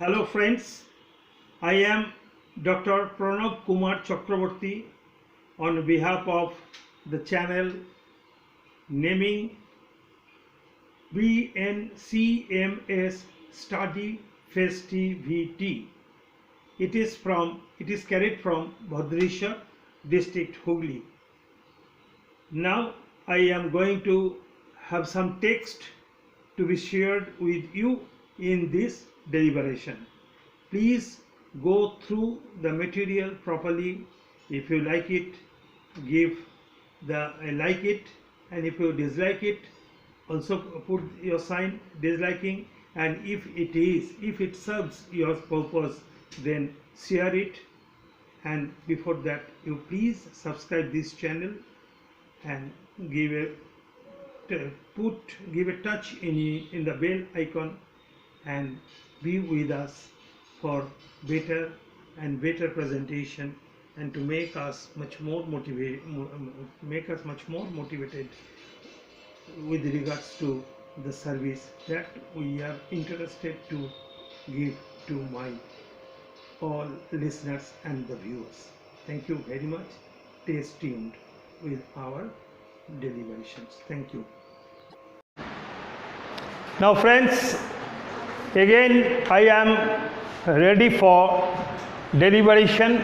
Hello friends, I am Dr. Kr.Chakrabarti on behalf of the channel naming BnCMS Study Festivity. It is carried from Bhadreswar district, Hooghly. Now I am going to have some text to be shared with you in this deliberation. Please go through the material properly. If you like it, give the I like it, and if you dislike it, also put your sign disliking, and if it serves your purpose, then share it. And before that, you please subscribe this channel and give a touch in the bell icon and be with us for better and better presentation, and to make us much more motivated with regards to the service that we are interested to give to my all listeners and the viewers. Thank you very much. Stay tuned with our deliberations. Thank you. Now friends, again I am ready for deliberation,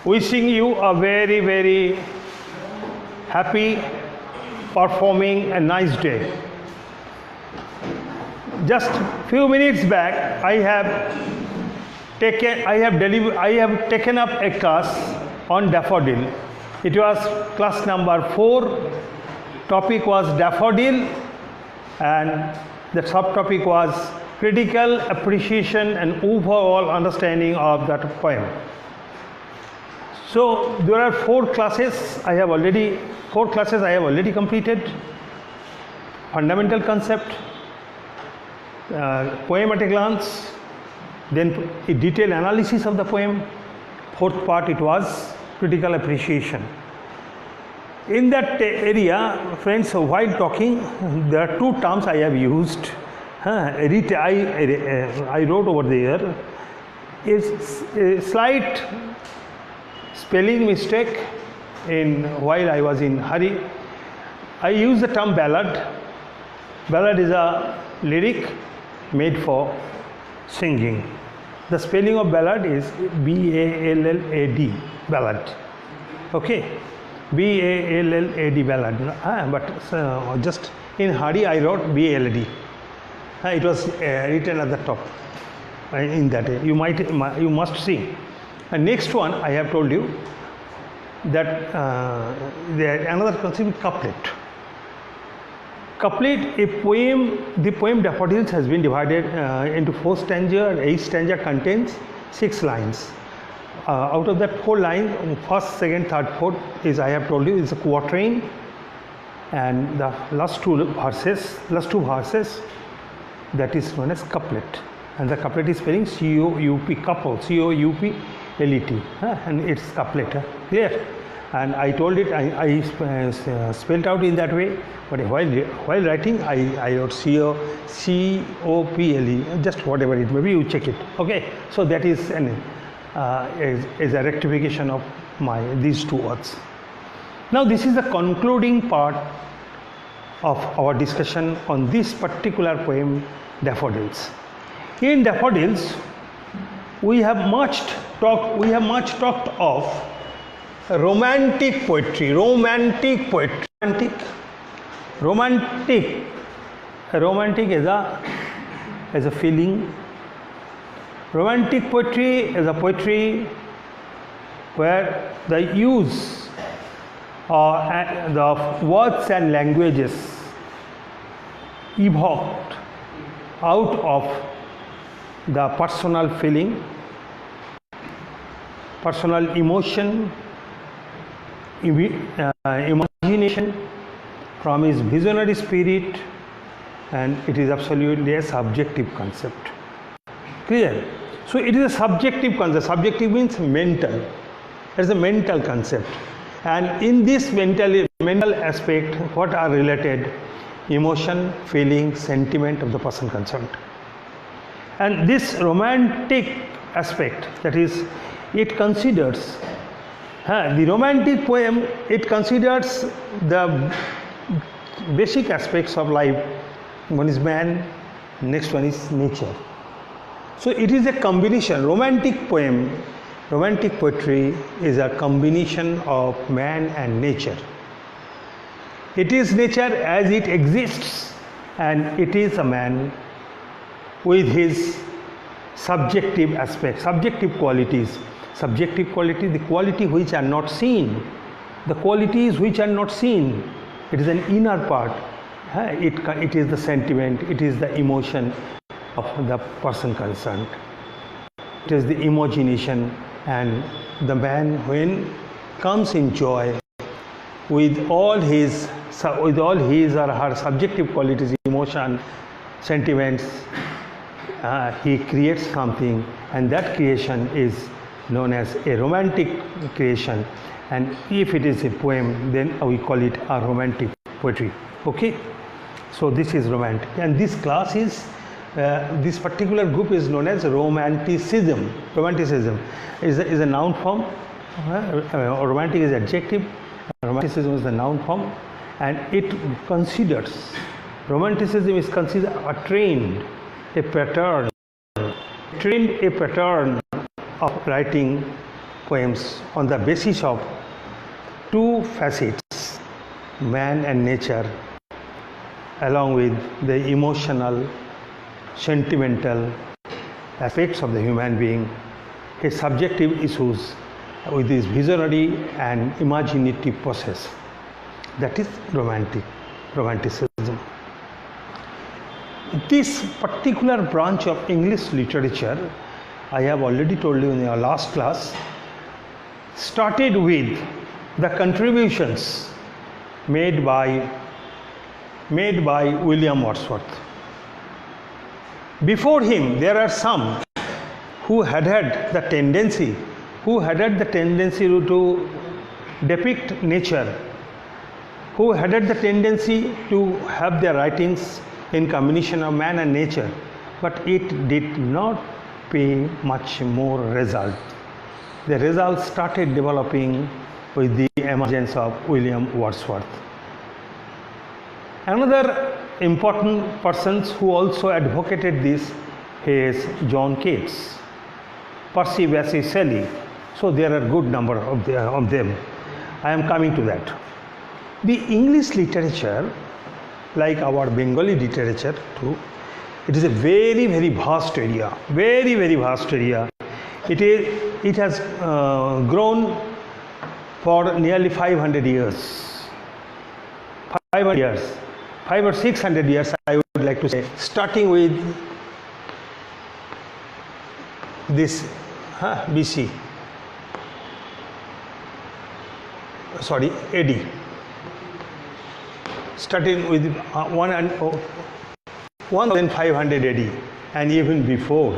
wishing you a very, very happy, performing a nice day. Just few minutes back I have taken up a class on daffodil. It was class number 4. Topic was daffodil, and the subtopic was critical appreciation and overall understanding of that poem. So there are 4 classes I have already completed. Fundamental concept, poem at a glance, then a detailed analysis of the poem. 4th part, it was critical appreciation. In that area, friends, while talking, there are 2 terms I have used. I wrote over there is a slight spelling mistake while I was in hurry. I used the term ballad. Ballad is a lyric made for singing. The spelling of ballad is B-A-L-L-A-D, ballad. Okay, B-A-L-L-A-D, ballad. But just in hurry I wrote B-A-L-D. It was written at the top. In that you must see. And next one I have told you that another concept is couplet. Couplet, the poem Daffodils has been divided into 4 stanzas. Each stanza contains 6 lines. Out of that 4 lines, 1st, 2nd, 3rd, 4th is, I have told you, is a quatrain, and the last two verses, that is known as couplet. And the couplet is spelling C-O-U-P, couple, C-O-U-P-L-E-T, and it's couplet. Clear? And I told it, I spelled out in that way, but while writing I wrote C-O-P-L-E, just whatever it may be, you check it. Okay, so that is a rectification of these 2 words. Now this is the concluding part of our discussion on this particular poem, Daffodils. In Daffodils, we have much talked of romantic poetry. Romantic is a feeling. Romantic poetry is a poetry where the use the words and languages evoked out of the personal feeling, personal emotion, imagination, from his visionary spirit, and it is absolutely a subjective concept. Clear? So it is a subjective concept. Subjective means mental. It is a mental concept, and in this mental aspect, what are related? Emotion, feeling, sentiment of the person concerned. And this romantic aspect, that is, it considers the romantic poem, it considers the basic aspects of life. One is man, next one is nature. So it is a combination. Romantic poem, romantic poetry is a combination of man and nature. It is nature as it exists, and it is a man with his subjective aspects, subjective qualities. Subjective quality, the quality which are not seen, the qualities which are not seen. It is an inner part. It is the sentiment, it is the emotion of the person concerned. It is the imagination, and the man, when comes in joy with all his or her subjective qualities, emotion, sentiments, he creates something, and that creation is known as a romantic creation. And if it is a poem, then we call it a romantic poetry. Okay, so this is romantic, and this class is this particular group is known as Romanticism. Romanticism is a noun form. Romantic is adjective. Romanticism is the noun form, and it considers, Romanticism is considered a trend, a pattern of writing poems on the basis of two facets, man and nature, along with the emotional, sentimental aspects of the human being, his subjective issues with his visionary and imaginative process. That is Romanticism. This particular branch of English literature, I have already told you in our last class, started with the contributions made by William Wordsworth. Before him, there are some who had the tendency to depict nature, who had the tendency to have their writings in combination of man and nature, but it did not pay much more result. The results started developing with the emergence of William Wordsworth. Another important persons who also advocated this is John Keats, Percy Bysshe Shelley. So there are good number of them. I am coming to that. The English literature, like our Bengali literature too, it is a very, very vast area. Very, very vast area. It has grown for nearly 500 years. 500 years. 500 or 600 years, I would like to say, starting with this BC, sorry, AD, starting with 1500 AD, and even before.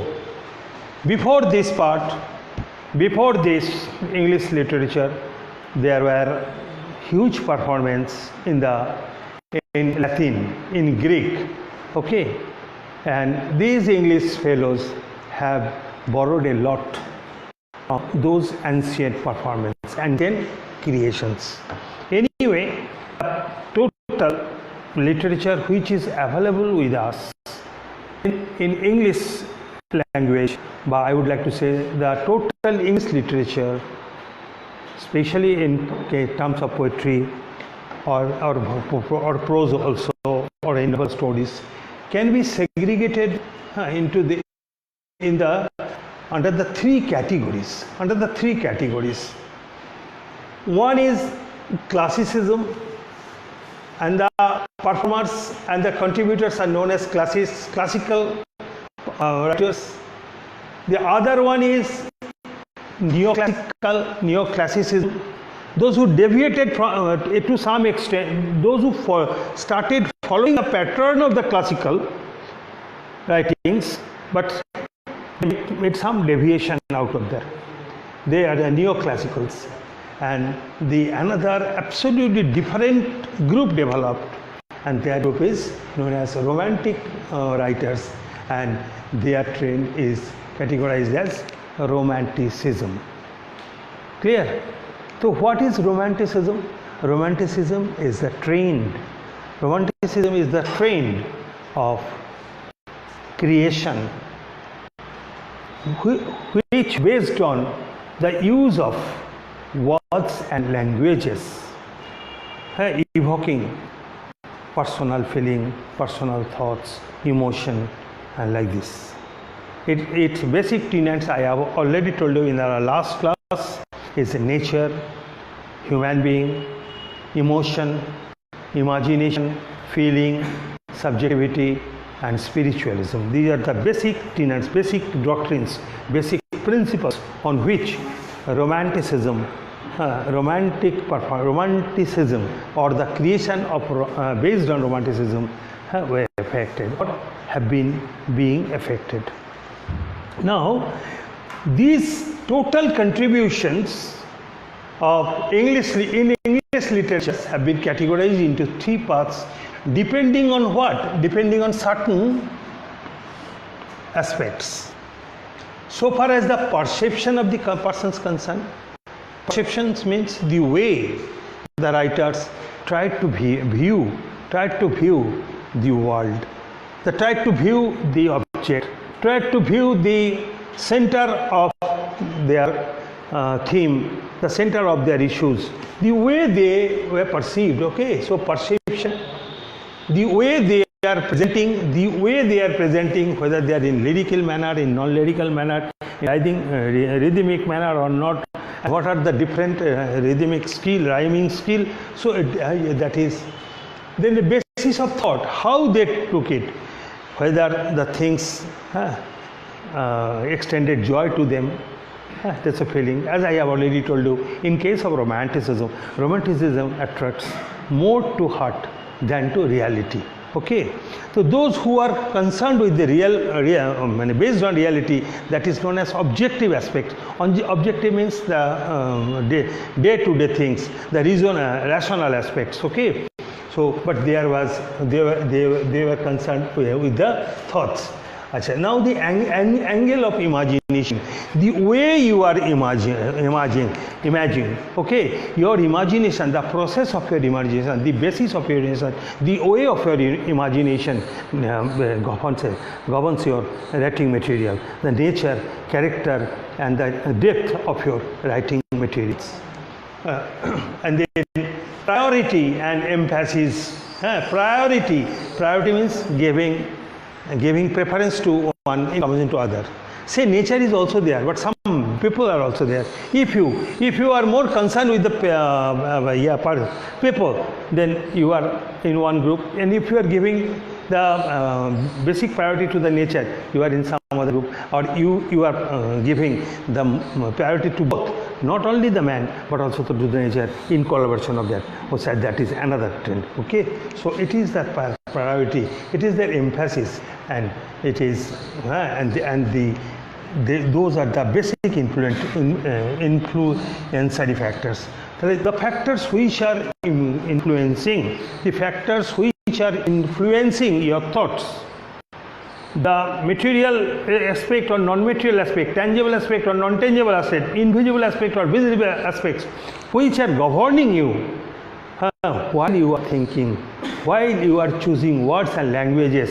Before this part, before this English literature, there were huge performance in Latin, in Greek, okay, and these English fellows have borrowed a lot of those ancient performances and then creations. Anyway, total literature which is available with us in English language, but I would like to say the total English literature, especially in terms of poetry or prose also, or in novel stories, can be segregated under the three categories. One is classicism, and the performers and the contributors are known as classical writers. The other one is neoclassicism. Those who deviated from to some extent, those who started following the pattern of the classical writings, but made some deviation out of there. They are the neoclassicals. And another absolutely different group developed, and that group is known as romantic writers. and their trend is categorized as Romanticism. Clear? So what is Romanticism? Romanticism is the trend. Romanticism is the trend of creation which based on the use of words and languages, evoking personal feeling, personal thoughts, emotion, and like this. Its basic tenets I have already told you in our last class is nature, human being, emotion, imagination, feeling, subjectivity, and spiritualism. These are the basic tenets, basic doctrines, basic principles on which Romanticism, Romanticism or the creation of based on Romanticism were affected or have been being affected. Now, these total contributions of English literature have been categorized into three parts, depending on what? Depending on certain aspects. So far as the perception of the person is concerned, perceptions means the way the writers tried to view the world. They tried to view the object, tried to view the center of their theme, the center of their issues, the way they were perceived. Okay, so perception, the way they are presenting, whether they are in lyrical manner, in non-lyrical manner, I think rhythmic manner or not, what are the different rhythmic skill, rhyming skill. So that is then the basis of thought, how they took it, whether the things extended joy to them. That's a feeling. As I have already told you, in case of Romanticism, Romanticism attracts more to heart than to reality. Okay, so those who are concerned with the based on reality, that is known as objective aspects. On the objective means the day-to-day things, the rational aspects. Okay, so but they were concerned with the thoughts. Now the angle of imagination, the way you are imagining, okay, your imagination, the process of your imagination, the basis of your imagination, the way of your imagination governs your writing material, the nature, character, and the depth of your writing materials. And then priority and emphasis. Priority means giving preference to one in comparison to other. Say nature is also there, but some people are also there. If you are more concerned with the people, then you are in one group, and if you are giving the basic priority to the nature, you are in some other group, or you are giving the priority to both, not only the man but also to the nature in collaboration of that. So that is another trend. Okay, so it is that priority, it is their emphasis, and it is those are the basic influential factors. The factors which are influencing, the factors which are influencing your thoughts, the material aspect or non-material aspect, tangible aspect or non-tangible aspect, invisible aspect or visible aspects, which are governing you while you are thinking, while you are choosing words and languages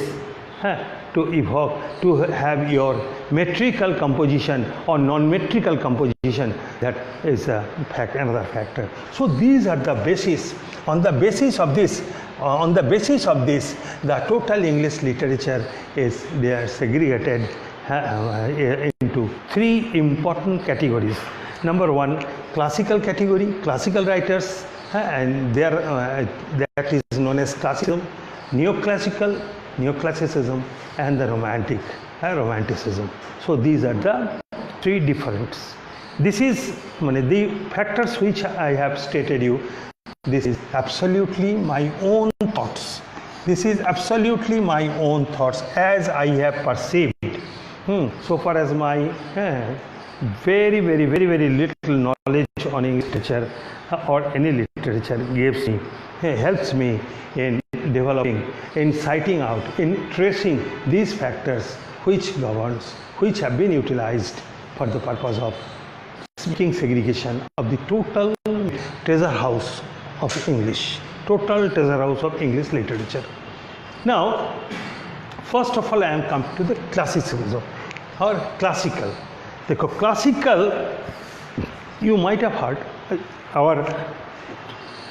to evoke, to have your metrical composition or non-metrical composition. That is another factor. So these are the basis. On the basis of this, the total English literature they are segregated into three important categories. Number one, classical category, classical writers, and that is known as classicism, neoclassicism, and the romanticism. So these are the three difference. This is the factors which I have stated you. This is absolutely my own thoughts. This is absolutely my own thoughts as I have perceived. So far as my very little knowledge on English literature or any literature gives me, helps me in developing, in citing out, in tracing these factors which governs, which have been utilized for the purpose of speaking segregation of the total treasure house of English, total treasure house of English literature. Now, first of all, I am come to the classicism or classical. The classical, you might have heard,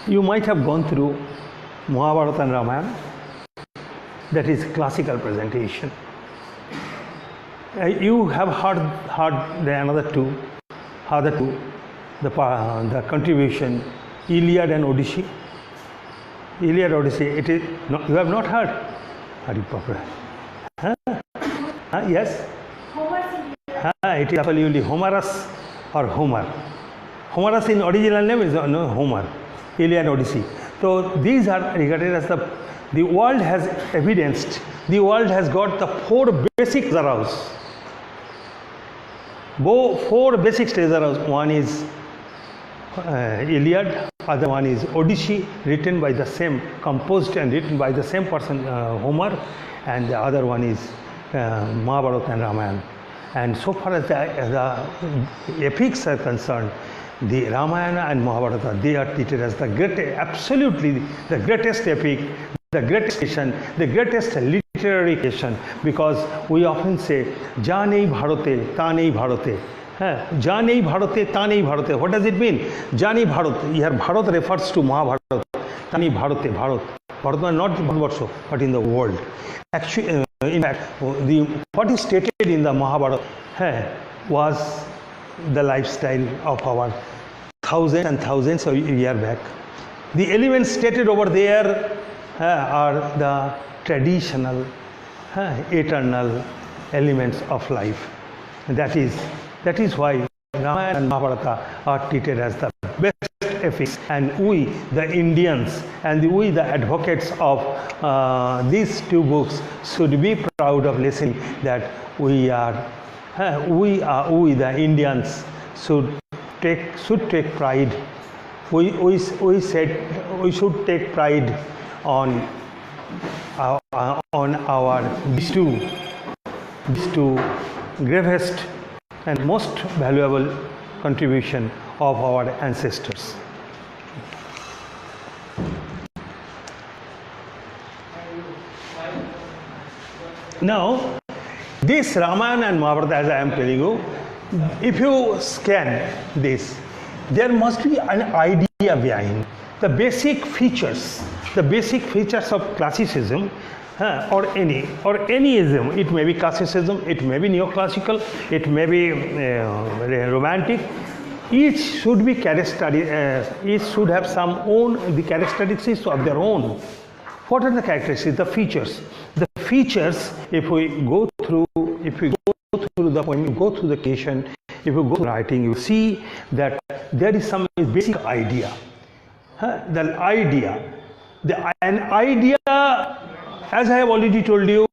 you might have gone through Mahabharata and Ramayana. That is classical presentation. You have heard the other two, the contribution, Iliad and Odyssey. Iliad, Odyssey. It is not, you have not heard. Hari Papa. Yes. It is absolutely Homerus or Homer. Homerus in original name is no Homer. Iliad, Odyssey. So these are regarded as the world has evidenced. The world has got the four basic treasure house. Four basic treasure house. One is Iliad, other one is Odyssey, written by the same, composed and written by the same person, Homer, and the other one is Mahabharata and Ramayana. And so far as the epics are concerned, the Ramayana and Mahabharata, they are treated as the absolutely the greatest epic, the greatest creation, the greatest literary creation, because we often say, Ja nei bharate, ta nei bharate. Ja nei bharate, ta nei bharate. What does it mean? Ja nei bharat. Here Bharat refers to Mahabharata. Ta nei bharate, Bharat. Bharat not Bharatvarsha, but in the world. Actually, in fact, what is stated in the Mahabharata was the lifestyle of our thousands and thousands of years back. The elements stated over there are the traditional, eternal elements of life. That is why Ramayana and Mahabharata are treated as the best epics, and we, the Indians, and we, the advocates of these two books, should be proud of listening that we, the Indians, should take pride. We should take pride on these two gravest and most valuable contribution of our ancestors. Now, this Ramayana and Mahabharata, as I am telling you, if you scan this, there must be an idea behind the basic features of classicism, or any ism. It may be classicism, it may be neoclassical, it may be romantic. Each should be each should have the characteristics of their own. What are the characteristics? The features. The features, if we go through the poem, go through the creation, if you go through writing, you see that there is some basic idea. An idea, as I have already told you,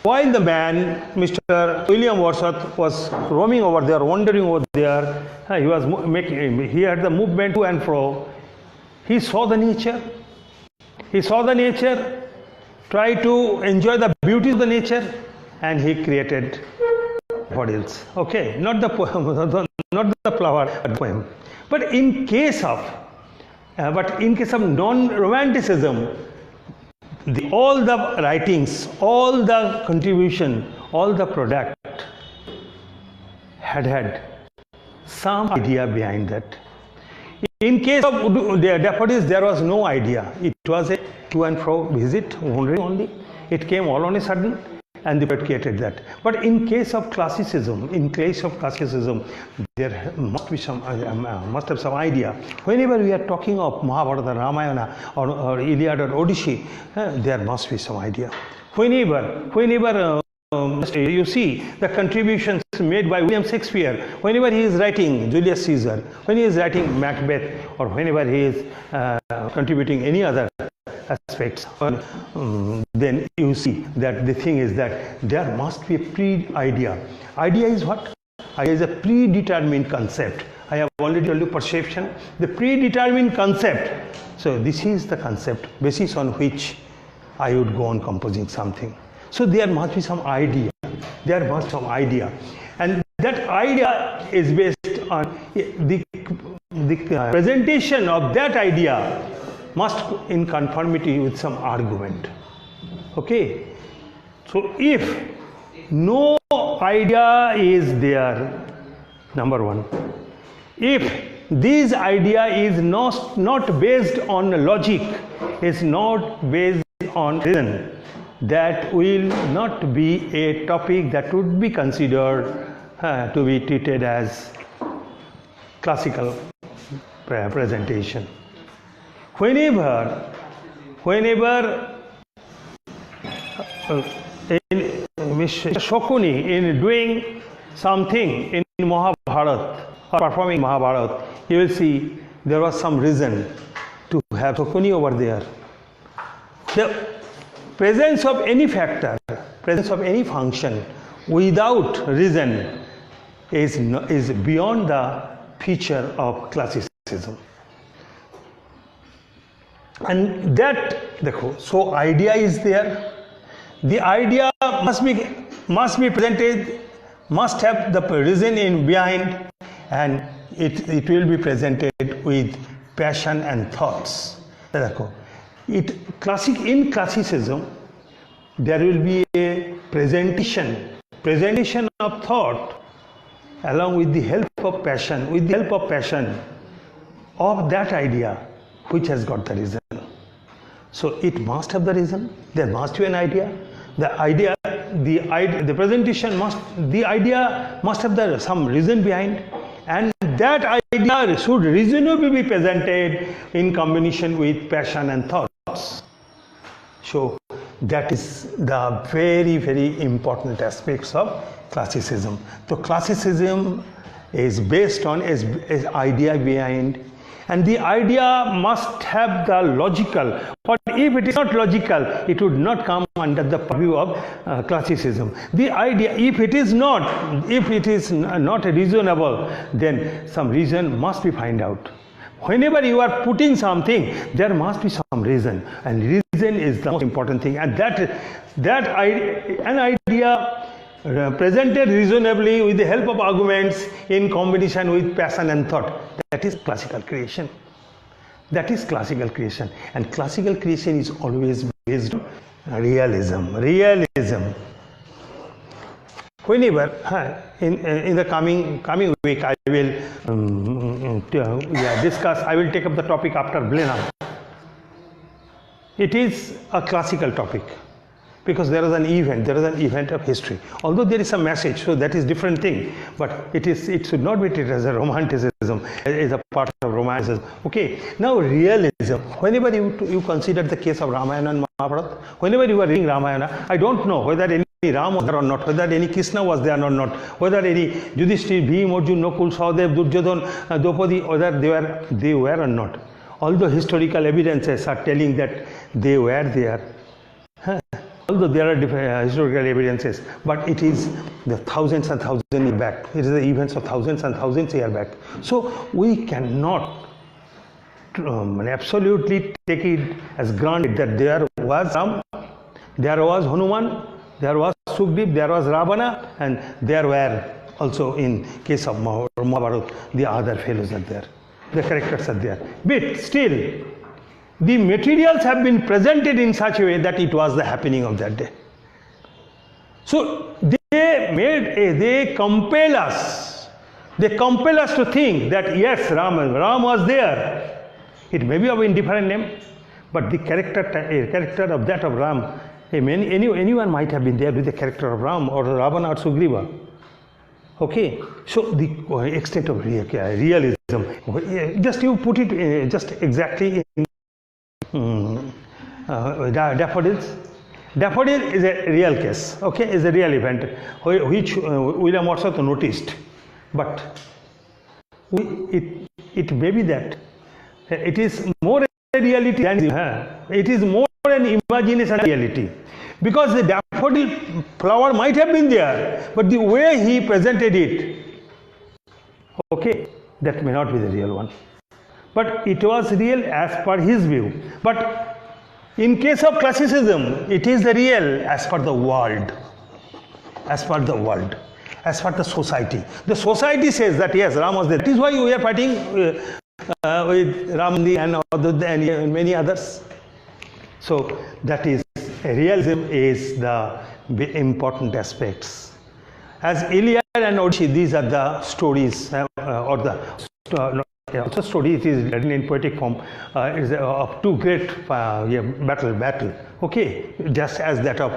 while the man, Mr. William Wordsworth, was roaming over there, wandering over there, he had the movement to and fro. He saw the nature. Tried to enjoy the beauty of the nature, and he created Dafffodils. Okay, not the poem, not the flower, but the poem. But in case of non-romanticism, all the writings, all the contribution, all the product had some idea behind that. In case of the Dafffodils, there was no idea. It was a to and fro visit only. It came all on a sudden, and the poet created that. But in case of classicism, there must be must have some idea. Whenever we are talking of Mahabharata, Ramayana, or Iliad or Odyssey, there must be some idea. Whenever you see the contributions made by William Shakespeare, whenever he is writing Julius Caesar, when he is writing Macbeth, or whenever he is contributing any other aspects, then you see that the thing is that there must be a pre-idea. Idea is what? Idea is a predetermined concept. I have already told you perception, the predetermined concept. So this is the concept basis on which I would go on composing something. So there must be some idea. there must some idea, and that idea is based on the presentation of that idea must in conformity with some argument. Okay, so if no idea is there, number one, if this idea is not based on logic, is not based on reason, that will not be a topic that would be considered to be treated as classical presentation. Whenever in Shokuni in doing something in Mahabharata or performing Mahabharata, you will see there was some reason to have Shokuni over there. The presence of any factor, presence of any function without reason is beyond the feature of classicism. And that, so idea is there. The idea must be presented, must have the reason in behind, and it will be presented with passion and thoughts. In classicism, there will be a presentation of thought along with the help of passion, of that idea which has got the reason. So it must have the reason, there must be an idea. The presentation must have some reason behind, and that idea should reasonably be presented in combination with passion and thoughts. So that is the very, very important aspects of classicism. So classicism is based on is idea behind, and the idea must have the logical. But if it is not logical, it would not come under the purview of classicism. The idea, if it is not reasonable, then some reason must be found out. Whenever you are putting something, there must be some reason, and reason is the most important thing. And an idea presented reasonably with the help of arguments in combination with passion and thought, that is classical creation. That is classical creation, and classical creation is always based on realism. Whenever in the coming week I will discuss. I will take up the topic after Blenheim. It is a classical topic because there is an event of history. Although there is a message, so that is different thing. But it should not be treated as a romanticism, as a part of romanticism. Okay. Now realism. Whenever you consider the case of Ramayana and Mahabharata, whenever you are reading Ramayana, I don't know whether any Ram was there or not, whether any Krishna was there or not, whether any Yudhishthir, Bhim, Arjun, Nakul, Sahadev, Duryodhan, Draupadi, whether they were or not. Although historical evidences are telling that they were there. Although there are different historical evidences, but it is the thousands and thousands years back. It is the events of thousands and thousands years back. So we cannot absolutely take it as granted that there was Ram, there was Hanuman, there was Sugriv, there was Ravana, and there were also, in case of Mahabharata, the other fellows are there, the characters are there. But still, the materials have been presented in such a way that it was the happening of that day. So they compel us to think that yes, Ram was there. It may be of indifferent name, but the character of that of Ram, anyone might have been there with the character of Ram or Ravana or Sugriva. Okay, so the extent of realism, just you put it just exactly in Dafffodils. Daffodil is a real case, okay, is a real event which William Wordsworth noticed, but it may be that it is more a reality than it is more an imagination than reality, because the daffodil flower might have been there, but the way he presented it, okay, that may not be the real one, but it was real as per his view. But in case of classicism, it is the real as per the world. as per the world, as per the society. The society says that yes, Ram was there. That is why we are fighting with Ramdi and many others. So that is, realism is the important aspects. As Iliad and Odyssey, these are the stories or the also story. It is written in poetic form. Is of two great battle. Okay, just as that of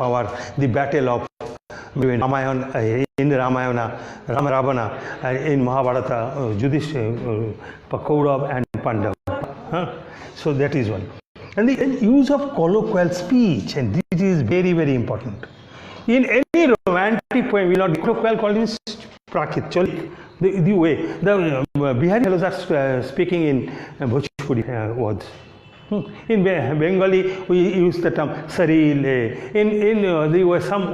the battle of Ramayana, in Ramayana, Ravana, in Mahabharata, Yudhishthira, Kaurav and Pandav. So that is one. And the use of colloquial speech, and this is very, very important. In any romantic poem, we will not colloquial calling Prakrit, Cholik. The way the Bihari fellows are speaking in Bhojpuri words. In Bengali, we use the term Saril. There were some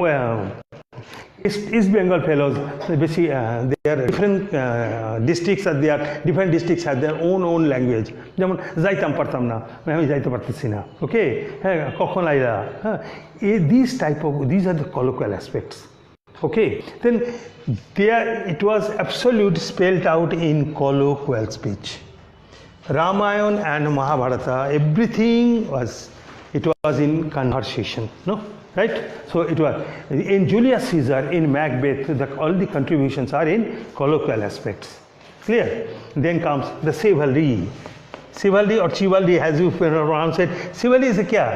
East Bengal fellows. Basically, there are different districts. Different districts have their own language. যেমন যাইতাম পারতাম না, আমি যাইতে পারতেছি না. Okay, কখন আইলা? These are the colloquial aspects. Okay, then there it was absolute spelled out in colloquial speech. Ramayana and Mahabharata, everything was in conversation, no? Right? So it was in Julius Caesar, in Macbeth, all the contributions are in colloquial aspects. Clear? Then comes the chivalry. Chivalry or chivalry, as you pronounce it. Chivalry is a kya?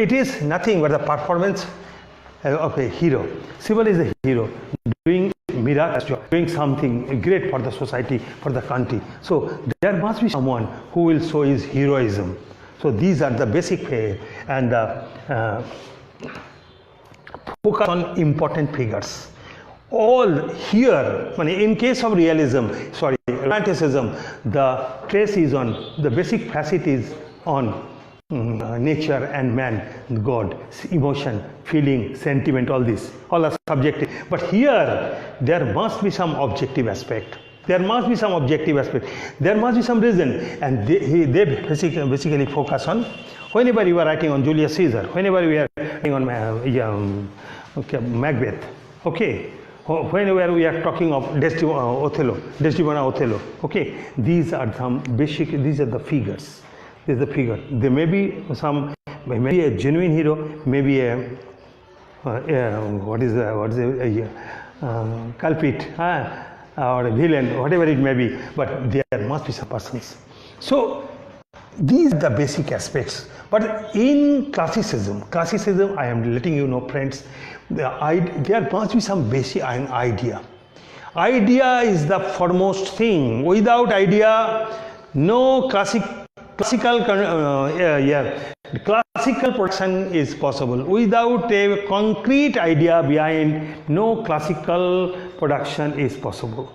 It is nothing but the performance of a hero. Chivalry is a hero doing miracles, doing something great for the society, for the country. So there must be someone who will show his heroism. So these are the basic and focus on important figures. All here, in case of Romanticism, the trace is on, the basic facet is on nature and man, God, emotion, feeling, sentiment, all this, all are subjective. But here, there must be some objective aspect. There must be some objective aspect. There must be some reason, and they basically focus on. Whenever you are writing on Julius Caesar, whenever we are writing on Macbeth, okay. Whenever we are talking of Desdemona Othello, okay, these are some basic. These are the figures. This is the figure. There may be maybe a genuine hero, maybe a culprit or a villain, whatever it may be. But there must be some persons. So these are the basic aspects. But in classicism, I am letting you know, friends, there must be some basic idea. Idea is the foremost thing. Without idea, no classical production is possible. Without a concrete idea behind, no classical production is possible.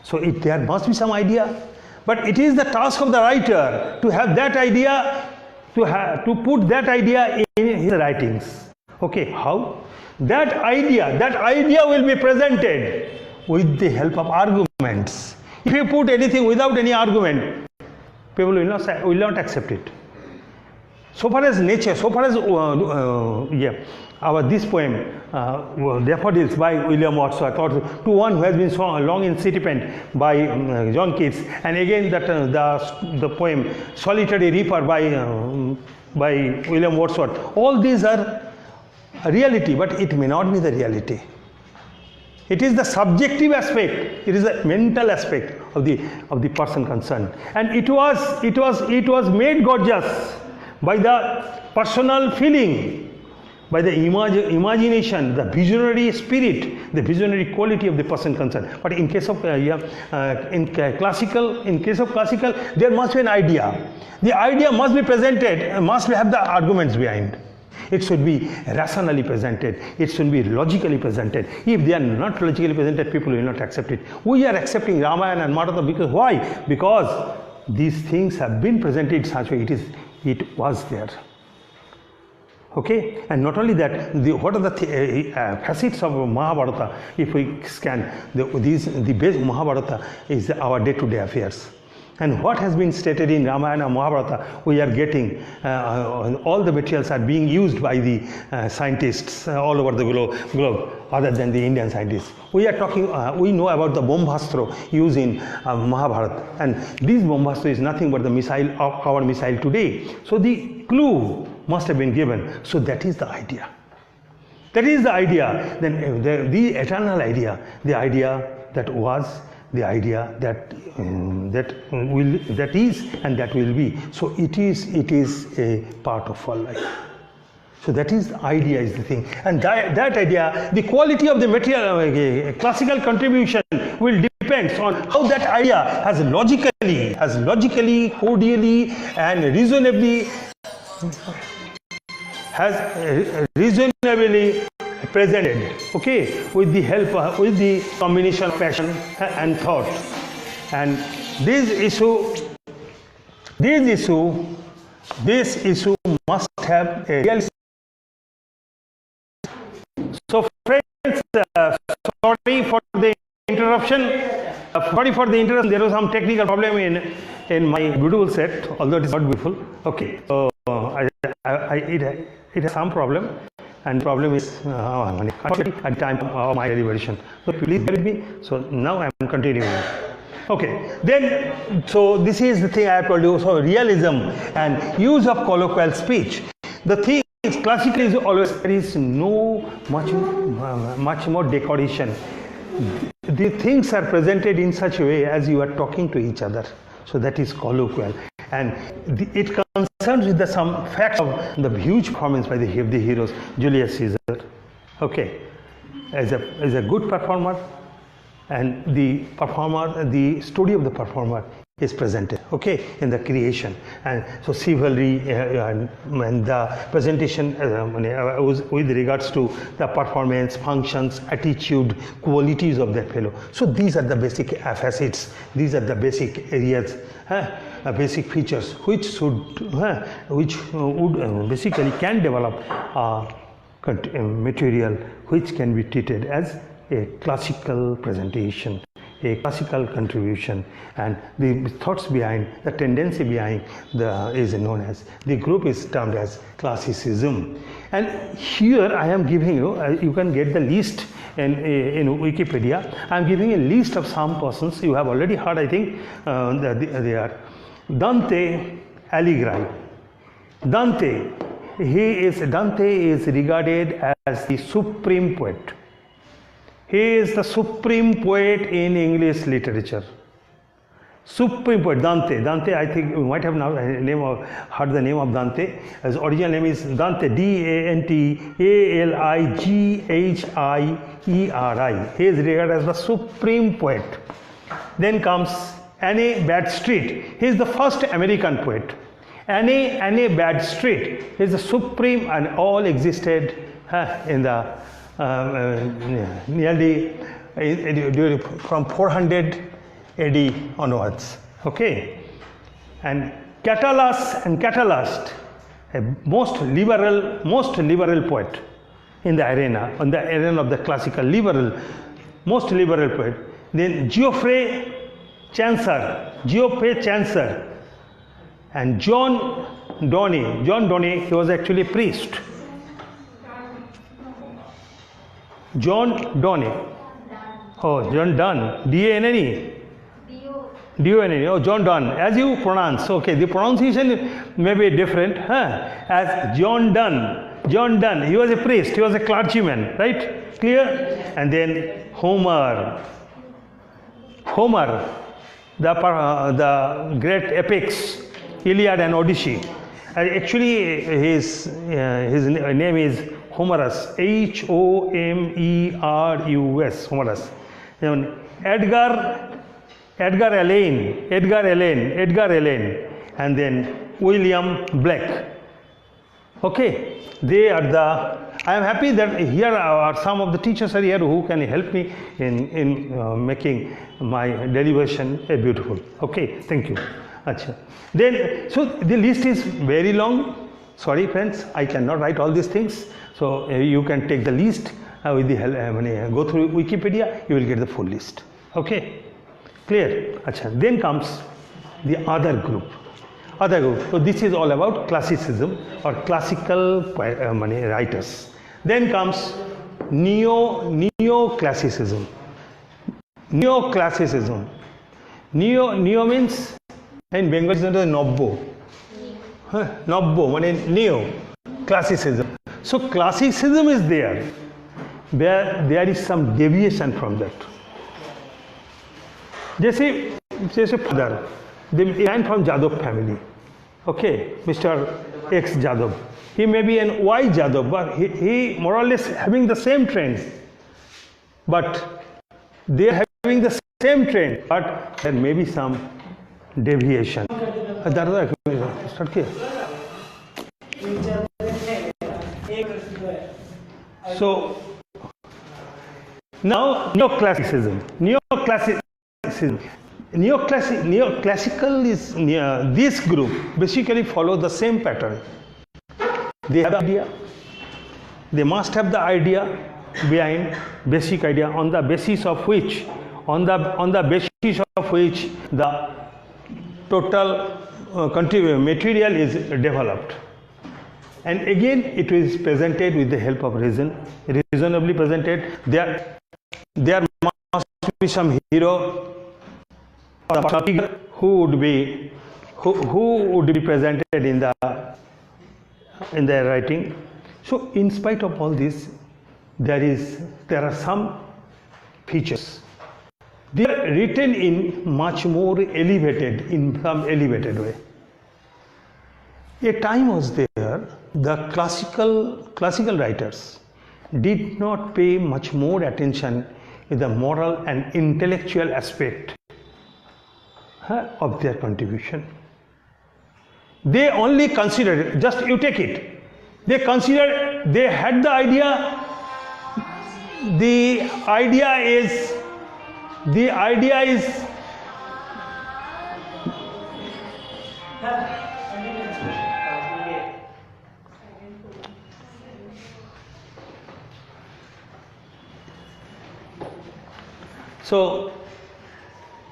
So there must be some idea, but it is the task of the writer to have that idea, to put that idea in his writings. Okay, how? That idea will be presented with the help of arguments. If you put anything without any argument, people will not accept it. So far as nature, so far as this poem, Dafffodils by William Wordsworth, or to one who has been so long in City Pen by John Keats, and again that the poem Solitary Reaper by William Wordsworth. All these are reality, but it may not be the reality. It is the subjective aspect. It is the mental aspect of the person concerned, and it was made gorgeous by the personal feeling, by the imagination, the visionary spirit, the visionary quality of the person concerned. But in case of classical, there must be an idea. The idea must be presented, must have the arguments behind. It should be rationally presented. It should be logically presented. If they are not logically presented, people will not accept it. We are accepting Ramayana and Mahabharata because why? Because these things have been presented such a way. It was there. Okay, and not only that, what are the facets of Mahabharata? If we scan the base Mahabharata is our day-to-day affairs. And what has been stated in Ramayana and Mahabharata, we are getting, all the materials are being used by the scientists all over the globe, other than the Indian scientists. We are talking, we know about the bombastra used in Mahabharata, and this bombastra is nothing but the missile of our missile today. So the clue must have been given. So that is the idea. That is the idea. Then the eternal idea, the idea that was, the idea that that is and that will be. So it is a part of our life. So that is the idea, is the thing, and that idea, the quality of the material, classical contribution will depend on how that idea has logically, cordially, and reasonably presented, okay, with the help, with the combination of passion and thought. And this issue must have a real. So friends, sorry for the interruption. There was some technical problem in my beautiful set, although it is not beautiful. Okay, so it has some problem. And problem is at time of my deliberation. So please bear with me. So now I am continuing. Okay, then so this is the thing I have told you. So realism and use of colloquial speech. The thing is, classically is always, there is no much more decoration. The things are presented in such a way as you are talking to each other. So that is colloquial, and it concerns with some facts of the huge performance by the heroes. Julius Caesar, okay, as a good performer, and the story of the performer is presented, okay, in the creation. And so chivalry and the presentation with regards to the performance, functions, attitude, qualities of that fellow. So these are the basic facets, these are the basic areas, basic features which would basically can develop material which can be treated as a classical presentation, a classical contribution, and the thoughts behind, the tendency behind is known as, the group is termed as classicism. And here I am giving you, you can get the list in Wikipedia. I am giving a list of some persons you have already heard, I think, they are Dante Alighieri. Dante is regarded as the supreme poet. He is the supreme poet in English literature. Supreme poet, Dante. Dante, I think you might have now heard the name of Dante. His original name is Dante, D-A-N-T-A-L-I-G-H-I-E-R-I. He is regarded as the supreme poet. Then comes Anne Bradstreet. He is the first American poet. Anne Bradstreet is the supreme, and all existed in the nearly from 400 AD onwards, okay. And Catullus, a most liberal poet in the arena, on the arena of the classical most liberal poet. Then Geoffrey Chaucer, and John Donne, he was actually a priest. John Donne. Oh, John Donne. D-A-N-N-E. D-O-N-N-E. Oh, John Donne. As you pronounce. Okay, the pronunciation may be different. As John Donne. John Donne. He was a priest. He was a clergyman. Right? Clear? And then Homer. The great epics, Iliad and Odyssey. Actually, his name is Homerus, H-O-M-E-R-U-S, Homerus. Edgar Allen, and then William Blake. Okay, they are the. I am happy that here are some of the teachers are here who can help me in making my deliberation beautiful. Okay, thank you. Achha. Then, so the list is very long. Sorry, friends, I cannot write all these things. So you can take the list with the help. Go through Wikipedia, you will get the full list. Okay, clear. Achha. Then comes the other group. So this is all about classicism or classical writers. Then comes neoclassicism. Neoclassicism. Neo means in Bengali is nobbo. Nobbo means neo classicism. So classicism is there, where there is some deviation from that. जैसे father, they ran from Jadov family. Okay, Mr. X Jadov. He may be an Y Jadov, but he more or less having the same trends. But they are having the same trend, but there may be some deviation. So now neoclassicism. Neoclassical is this group basically follow the same pattern. They have the idea. They must have the idea behind basic idea on the basis of which the total material is developed. And again, it is presented with the help of reason, reasonably presented. There must be some hero or figure who would be presented in the writing. So, in spite of all this, there are some features. They are written in much more elevated, in some elevated way. A time was there, the classical writers did not pay much more attention to the moral and intellectual aspect of their contribution. They only considered, just you take it, they considered, they had the idea is so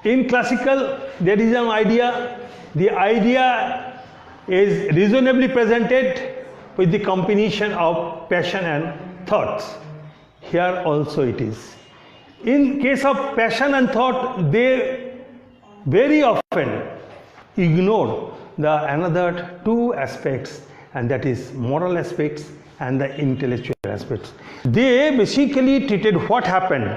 in classical there is an idea. The idea is reasonably presented with the combination of passion and thoughts. Here also it is. In case of passion and thought, they very often ignore the another two aspects, and that is moral aspects and the intellectual aspects. They basically treated what happened.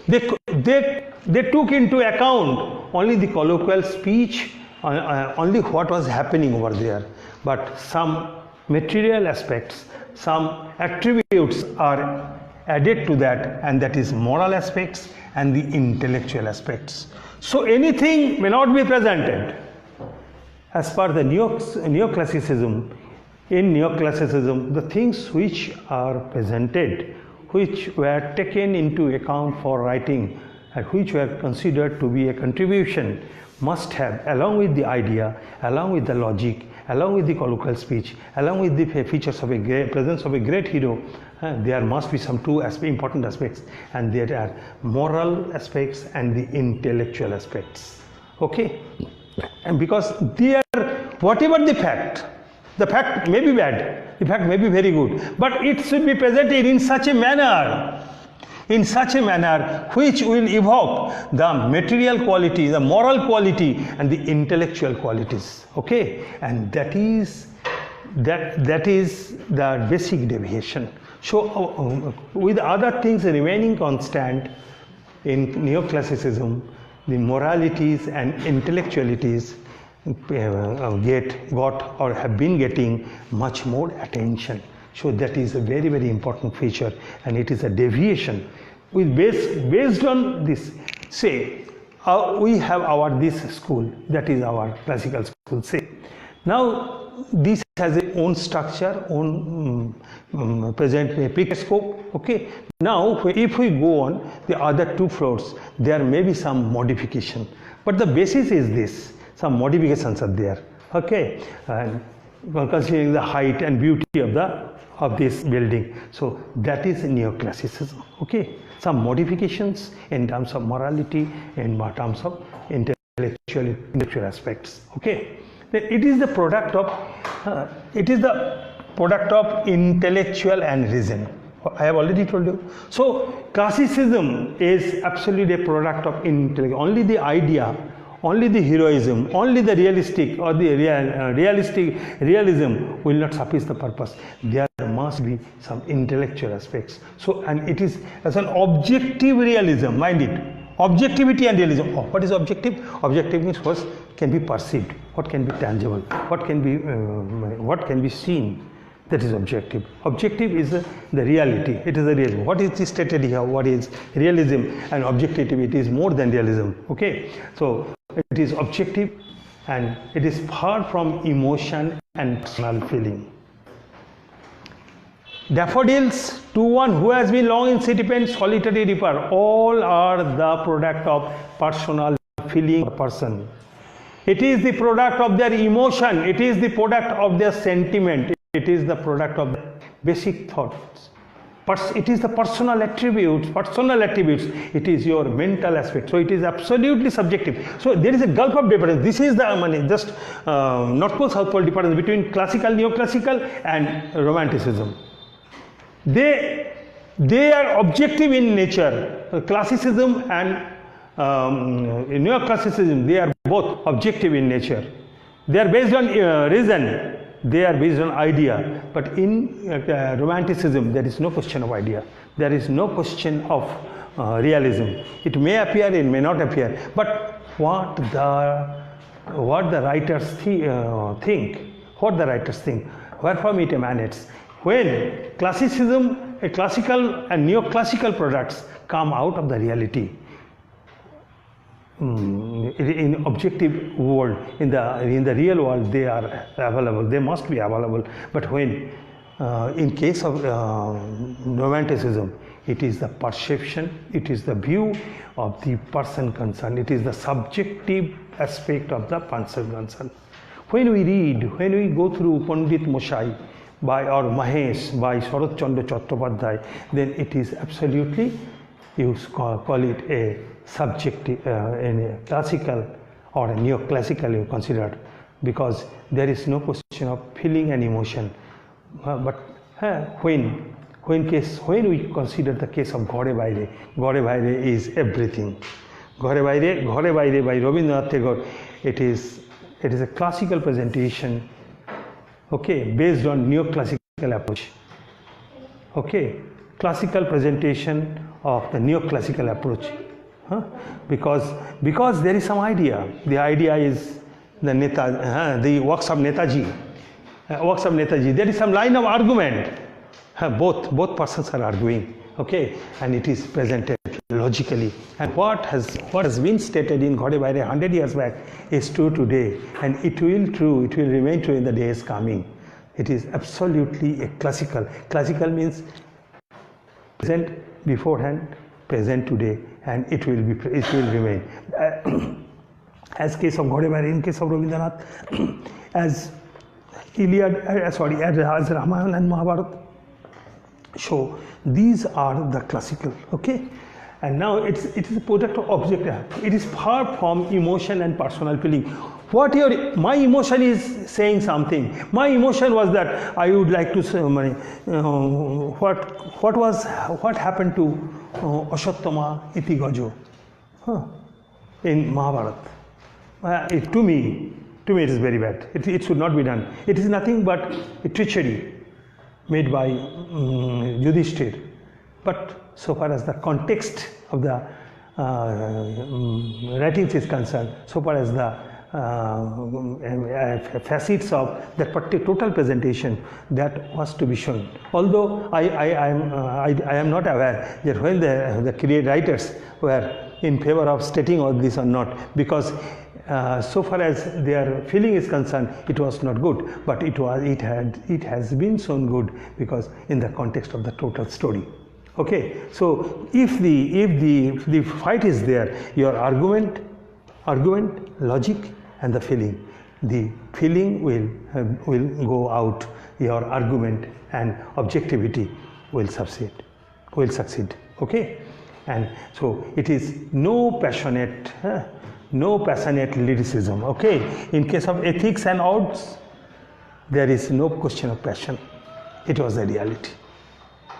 They took into account only the colloquial speech, only what was happening over there. But some material aspects, some attributes are added to that, and that is moral aspects and the intellectual aspects. So anything may not be presented. As per the neoclassicism, in neoclassicism, the things which are presented, which were taken into account for writing and which were considered to be a contribution, must have, along with the idea, along with the logic, along with the colloquial speech, along with the features of presence of a great hero, there must be some two important aspects, and there are moral aspects and the intellectual aspects. Okay? And because they are, whatever the fact may be bad, the fact may be very good, but it should be presented in such a manner which will evoke the material quality, the moral quality and the intellectual qualities. Okay? And that is the basic deviation. So with other things remaining constant in neoclassicism, the moralities and intellectualities got or have been getting much more attention. So that is a very, very important feature, and it is a deviation. Based on this, say we have this school, that is our classical school, say. Now this has its own structure, own present scope. Okay. Now if we go on the other two floors, there may be some modification, but the basis is this. Some modifications are there. Okay. And considering the height and beauty of this building, so that is neoclassicism. Okay. Some modifications in terms of morality, in terms of intellectual intellectual aspects. Okay, then it is the product of intellectual and reason. I have already told you. So classicism is absolutely a product of intellect. Only the idea, only the heroism, only the realistic or the realism will not suffice the purpose. There must be some intellectual aspects. So, and it is as an objective realism, mind it. Objectivity and realism. Oh, what is objective? Objective means what can be perceived, what can be tangible, what can be seen. That is objective. Objective is the reality. It is the realism. What is stated here? What is realism and objectivity is more than realism. Okay. So it is objective and it is far from emotion and personal feeling. Daffodils, to one who has been long in city pen, solitary reaper, all are the product of personal feeling of a person. It is the product of their emotion. It is the product of their sentiment. It is the product of the basic thoughts. It is the personal attributes. It is your mental aspect. So it is absolutely subjective. So there is a gulf of difference. This is the just North Pole South Pole difference between classical, neoclassical, and Romanticism. They are objective in nature. Classicism and neoclassicism, they are both objective in nature. They are based on reason. They are based on idea, but in Romanticism there is no question of idea, there is no question of realism. It may appear, it may not appear, but what the writers think, where from it emanates. When classicism, classical and neoclassical products come out of the reality, in objective world, in the real world, they are available, they must be available. But when in case of Romanticism, it is the perception, it is the view of the person concerned, it is the subjective aspect of the person concerned. When we go through Pandit Mosai or Mahesh by Sharat Chandra Chattopadhyay, then it is absolutely, you call it a subjective, in a classical or a neoclassical you considered, because there is no question of feeling and emotion. But when we consider the case of Ghore Baire is everything. Ghore Baire by Rabindranath Tagore, it is a classical presentation, okay, based on neoclassical approach. Okay, classical presentation of the neoclassical approach. Because there is some idea. The idea is the works of Netaji. There is some line of argument. Both persons are arguing. Okay, and it is presented logically. And what has been stated in Ghore Baire 100 years back is true today, and it will remain true in the days coming. It is absolutely a classical. Classical means present beforehand, present today, and it will remain. As case of Ghore Baire, in case of Rabindranath, as Ramayana and Mahabharata. So these are the classical. Okay, and now it is a product of objective. It is far from emotion and personal feeling. My emotion is saying something. My emotion was that I would like to say, what happened to Ashottama iti Gajo in Mahabharata. To me it is very bad. It should not be done. It is nothing but a treachery made by Yudhishthir. But so far as the context of the writings is concerned, so far as the facets of that total presentation, that was to be shown. Although I am not aware that when the writers were in favor of stating all this or not, because so far as their feeling is concerned, it was not good, but it has been shown good because in the context of the total story. Okay, so if the fight is there, your argument, logic, and the feeling will go out, your argument and objectivity will succeed. Okay, and so it is no passionate no passionate lyricism. Okay, in case of ethics and odds, there is no question of passion. It was the reality.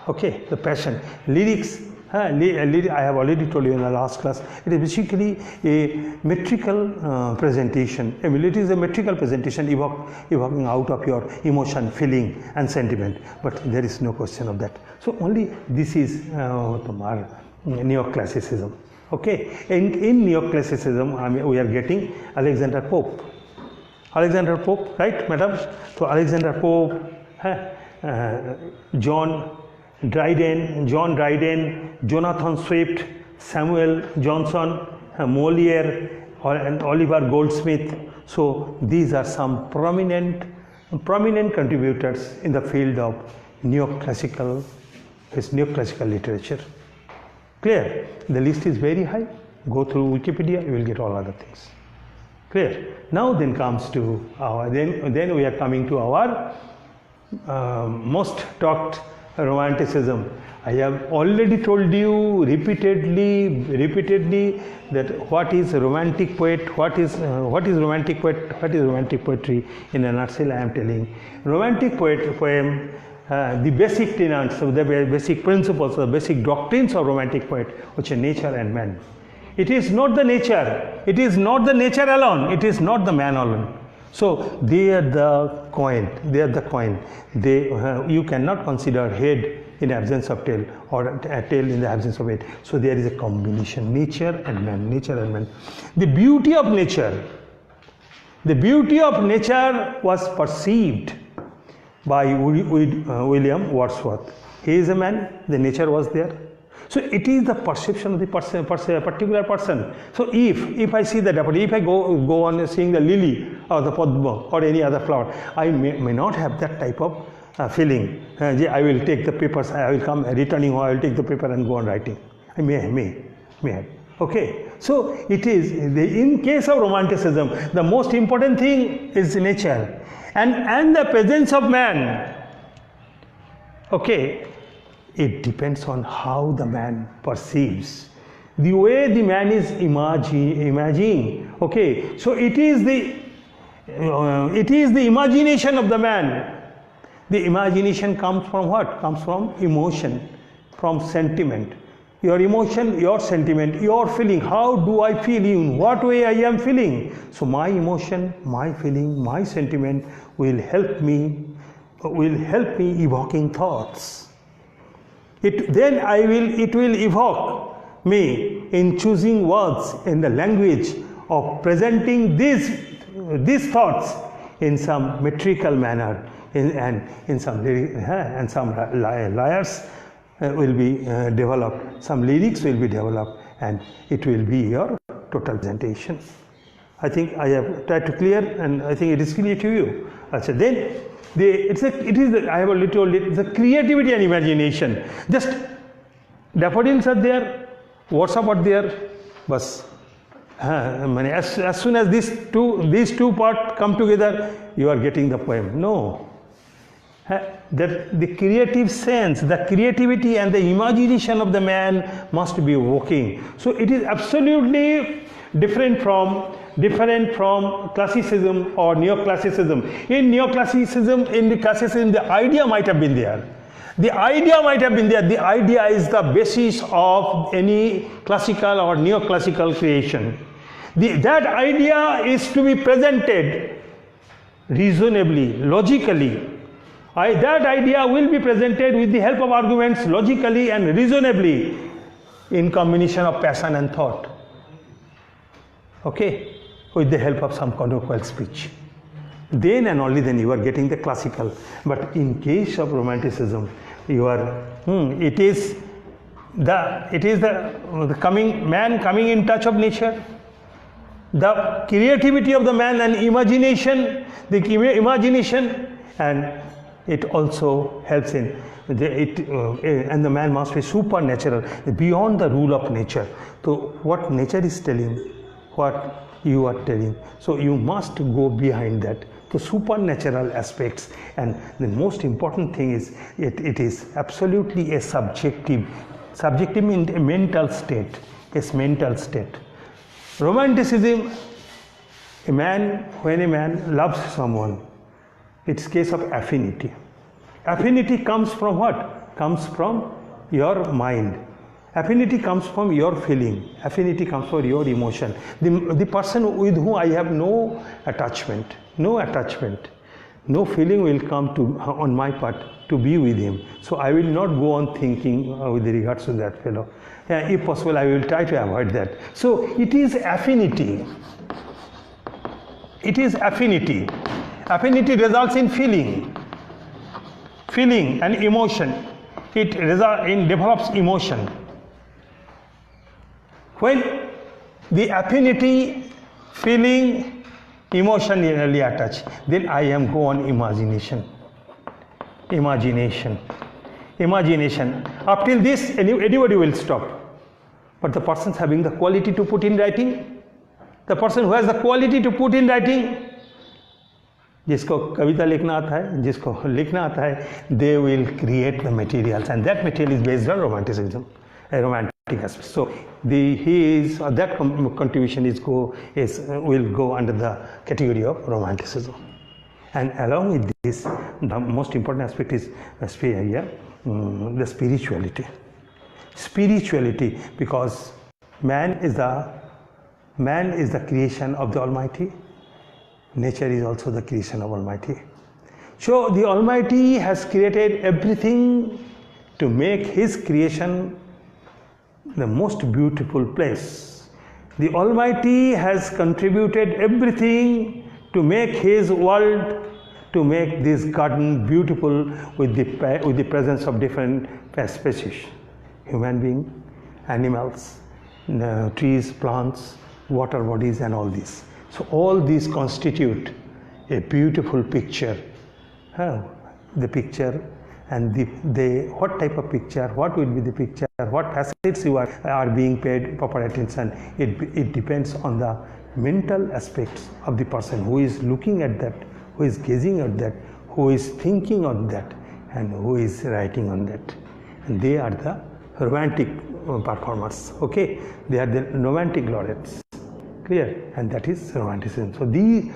Okay, the passion, lyrics. I have already told you in the last class, it is basically a metrical presentation. It is a metrical presentation evoking out of your emotion, feeling and sentiment, but there is no question of that. So only this is neoclassicism. Okay, in neoclassicism we are getting Alexander Pope. Alexander Pope, right, madam? So Alexander Pope, John Dryden, Jonathan Swift, Samuel Johnson, Molière, and Oliver Goldsmith. So these are some prominent contributors in the field of neoclassical literature. Clear? The list is very high. Go through Wikipedia, you will get all other things. Clear? Now then comes to our, then we are coming to our most talked Romanticism. I have already told you repeatedly that what is romantic poet, what is romantic poetry. In a nutshell, I am telling romantic poem. The basic tenets, the basic principles, the basic doctrines of romantic poet, which are nature and man. It is not the nature. It is not the nature alone. It is not the man alone. So they are the coin. They are the coin. You cannot consider head in absence of tail, or a tail in the absence of head. So there is a combination, nature and man. Nature and man. The beauty of nature was perceived by William Wordsworth. He is a man. The nature was there. So it is the perception of the particular person. So if I see the daffodil, if I go on seeing the lily or the padma or any other flower, I may not have that type of feeling. I will take the papers, I will come returning home, I will take the paper and go on writing. I may have. Okay. So it is, in case of Romanticism, the most important thing is nature and the presence of man. Okay. It depends on how the man perceives, the way the man is imagining. Okay, so it is the imagination of the man. The imagination comes from what? Comes from emotion, from sentiment. Your emotion, your sentiment, your feeling. How do I feel? In what way I am feeling? So my emotion, my feeling, my sentiment will help me evoking thoughts. It will evoke me in choosing words in the language of presenting these thoughts in some metrical manner, and some layers will be developed, some lyrics will be developed, and it will be your total presentation. I think I have tried to clear, and I think it is clear to you. So then I have already told it, the creativity and imagination. Just daffodils are there, words are there, bas. As soon as these two parts come together, you are getting the poem. No. The creative sense, the creativity and the imagination of the man must be working. So it is absolutely different from classicism or neoclassicism. In neoclassicism, in the classicism, the idea might have been there. The idea is the basis of any classical or neoclassical creation. That idea is to be presented reasonably, logically. That idea will be presented with the help of arguments logically and reasonably in combination of passion and thought. Okay? With the help of some colloquial speech. Then and only then you are getting the classical. But in case of Romanticism, it is the man coming in touch of nature, the creativity of the man and imagination, and it also helps in and the man must be supernatural, beyond the rule of nature. So what nature is telling, what you are telling, so you must go behind that, the supernatural aspects. And the most important thing is it is absolutely a subjective means a mental state. Romanticism, when a man loves someone, it's case of affinity. Affinity comes from what? Comes from your mind. Affinity comes from your feeling. Affinity comes from your emotion. The person with whom I have no attachment, no feeling will come to on my part to be with him. So I will not go on thinking with regards to that fellow. If possible, I will try to avoid that. So it is affinity. It is affinity. Affinity results in feeling and emotion. It develops emotion. When the affinity, feeling, emotion really attach, then I am go on imagination. Up till this, anybody will stop. But the person having the quality to put in writing, the person who has the quality to put in writing, जिसको कविता लिखना आता है, जिसको लिखना आता है, they will create the materials, and that material is based on romanticism, a romantic aspect. So that contribution will go under the category of romanticism. And along with this, the most important aspect is the spirituality. Spirituality, because man is the creation of the Almighty. Nature is also the creation of Almighty. So the Almighty has created everything to make His creation the most beautiful place. The Almighty has contributed everything to make His world, to make this garden beautiful with the presence of different species, human beings, animals, trees, plants, water bodies, and all this. So all these constitute a beautiful picture. The picture and what type of picture, what will be the picture, what facets you are being paid proper attention. It depends on the mental aspects of the person who is looking at that, who is gazing at that, who is thinking on that, and who is writing on that. And they are the romantic performers. Okay, they are the romantic laureates. Clear? And that is romanticism. So the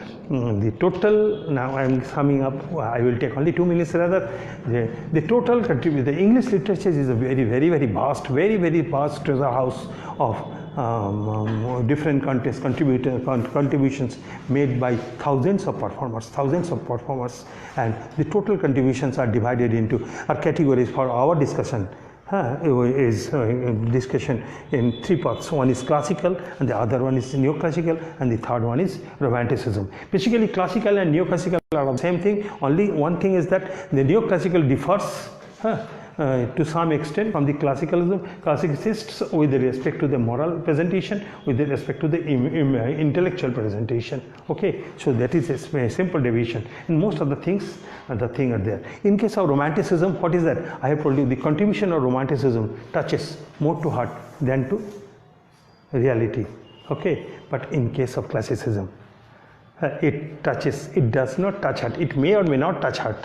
total, now I am summing up, I will take only 2 minutes rather. The total contribution, the English literature is a very vast treasure house of different contributions made by thousands of performers, and the total contributions are divided into categories for our discussion. Is discussion in 3 parts. One is classical, and the other one is neoclassical, and the third one is romanticism. Basically, classical and neoclassical are the same thing. Only one thing is that the neoclassical differs to some extent from the classicalism. Classicists with respect to the moral presentation, with respect to the intellectual presentation. Okay, so that is a simple division. And most of the things are there. In case of romanticism, what is that? I have told you the contribution of romanticism touches more to heart than to reality. Okay, but in case of classicism, it does not touch heart. It may or may not touch heart,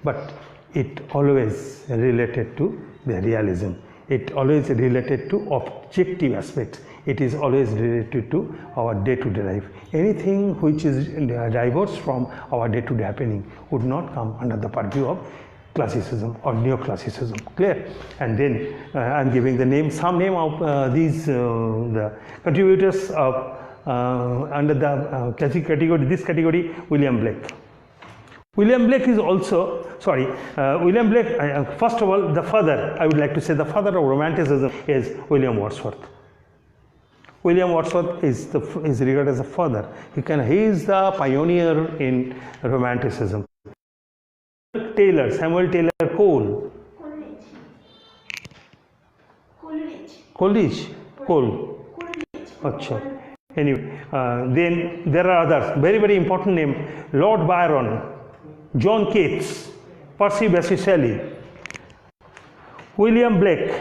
but it always related to the realism. It always related to objective aspects. It is always related to our day-to-day life. Anything which is diverse from our day-to-day happening would not come under the purview of classicism or neoclassicism. Clear? And then I am giving some name of these the contributors of under the classic category. This category, William Blake. William Blake is also, William Blake, first of all, the father, I would like to say the father of romanticism is William Wordsworth. William Wordsworth is regarded as a father. He is the pioneer in romanticism. Samuel Taylor Coleridge. Achha. Anyway, then there are others. Very important name. Lord Byron, John Keats, Percy Bysshe Shelley, William Blake,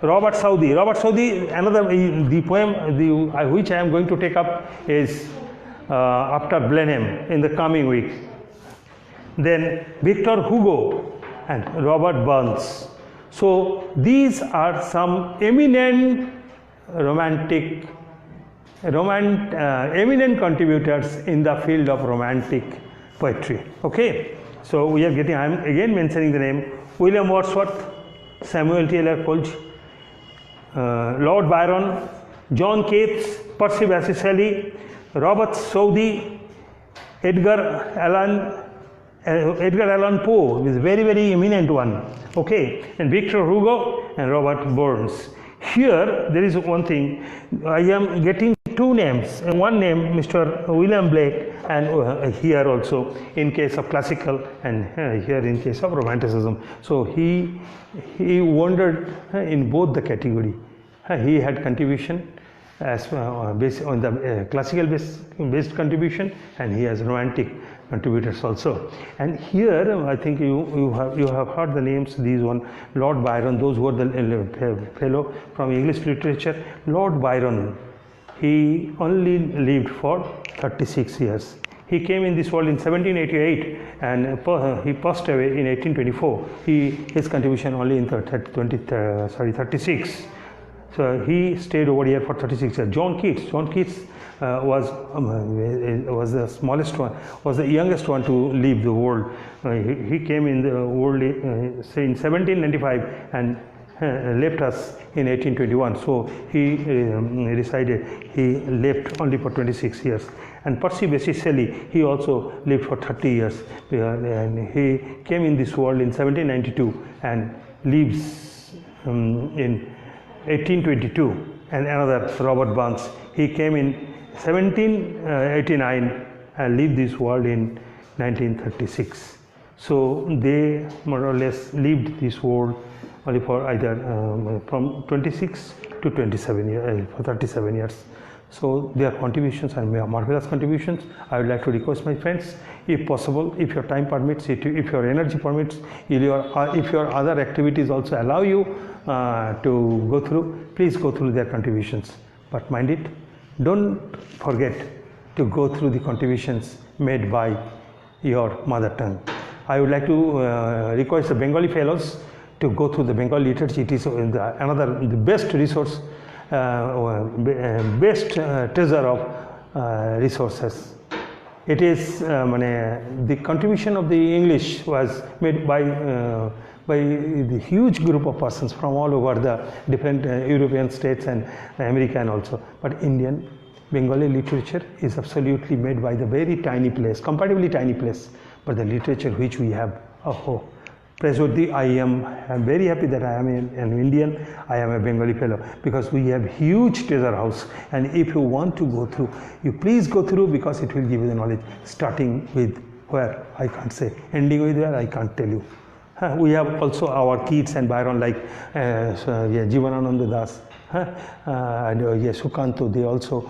Robert Southey. Another, the poem which I am going to take up is after Blenheim in the coming week. Then Victor Hugo and Robert Burns. So these are some eminent romantic eminent contributors in the field of romantic poetry. Okay, so we are getting, I am again mentioning the name: William Wordsworth, Samuel Taylor Coleridge, Lord Byron, John Keats, Percy Bysshe Shelley, Robert Southey, Edgar Allan Poe is very, very eminent one. Okay, and Victor Hugo and Robert Burns. Here there is one thing, I am getting two names. One name, Mr. William Blake, and here also in case of classical, and here in case of romanticism. So he wandered in both the category. He had contribution as based on the classical based contribution, and he has romantic contributors also. And here I think you have heard the names. These one, Lord Byron, those were the fellow from English literature. Lord Byron, he only lived for 36 years. He came in this world in 1788 and he passed away in 1824. His contribution only in 36. So he stayed over here for 36 years. John Keats was the smallest one, was the youngest one to leave the world. He came in the world say in 1795 and left us in 1821. So he left only for 26 years. And Percy Bysshe Shelley, he also lived for 30 years. And he came in this world in 1792 and lives in 1822. And another, Robert Burns, he came in 1789 and lived this world in 1936. So they more or less lived this world only for either from 26 to 27 years, for 37 years. So their contributions are marvelous contributions. I would like to request my friends, if possible, if your time permits, if your energy permits, if your other activities also allow you to go through, please go through their contributions. But mind it, don't forget to go through the contributions made by your mother tongue. I would like to request the Bengali fellows to go through the Bengali literature. It is the best resource, best treasure of resources. It is the contribution of the English was made by the huge group of persons from all over the different European states and American also. But Indian Bengali literature is absolutely made by the very tiny place, comparatively tiny place. But the literature which we have, praiseworthy. I am very happy that I am an Indian, I am a Bengali fellow, because we have huge treasure house. And if you want to go through, you please go through, because it will give you the knowledge, starting with where I can't say, ending with where I can't tell you. We have also our Keats and Byron, like Jivanananda Das and Sukanto. They also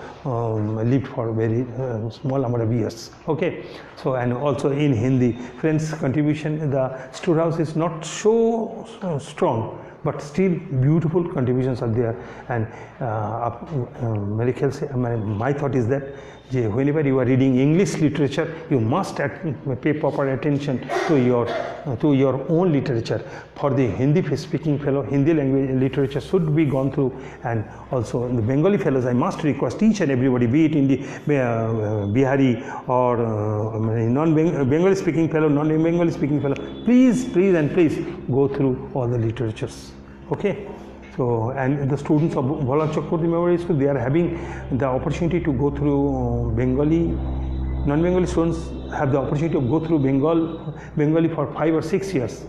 lived for a very small number of years. Okay, so and also in Hindi, friends' contribution, the storehouse is not so strong, but still beautiful contributions are there. And my thought is that whenever you are reading English literature, you must pay proper attention to your own literature. For the Hindi speaking fellow, Hindi language literature should be gone through, and also the Bengali fellows, I must request each and everybody, be it in the Bihari or non-Bengali speaking fellow, non-Bengali speaking fellow, please go through all the literatures. Okay. So, and the students of Bholanath Chakrabarti Memorial School, they are having the opportunity to go through Bengali. Non-Bengali students have the opportunity to go through Bengali for 5 or 6 years.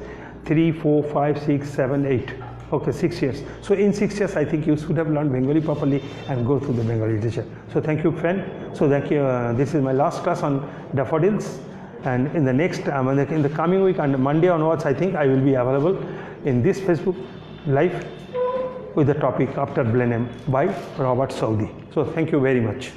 3, 4, 5, 6, 7, 8. Okay, 6 years. So in 6 years, I think you should have learned Bengali properly and go through the Bengali literature. So thank you, friend. So thank you. This is my last class on Dafffodils. And in the next, in the coming week, and Monday onwards, I think I will be available in this Facebook Live with the topic After Blenheim by Robert Southey. So thank you very much.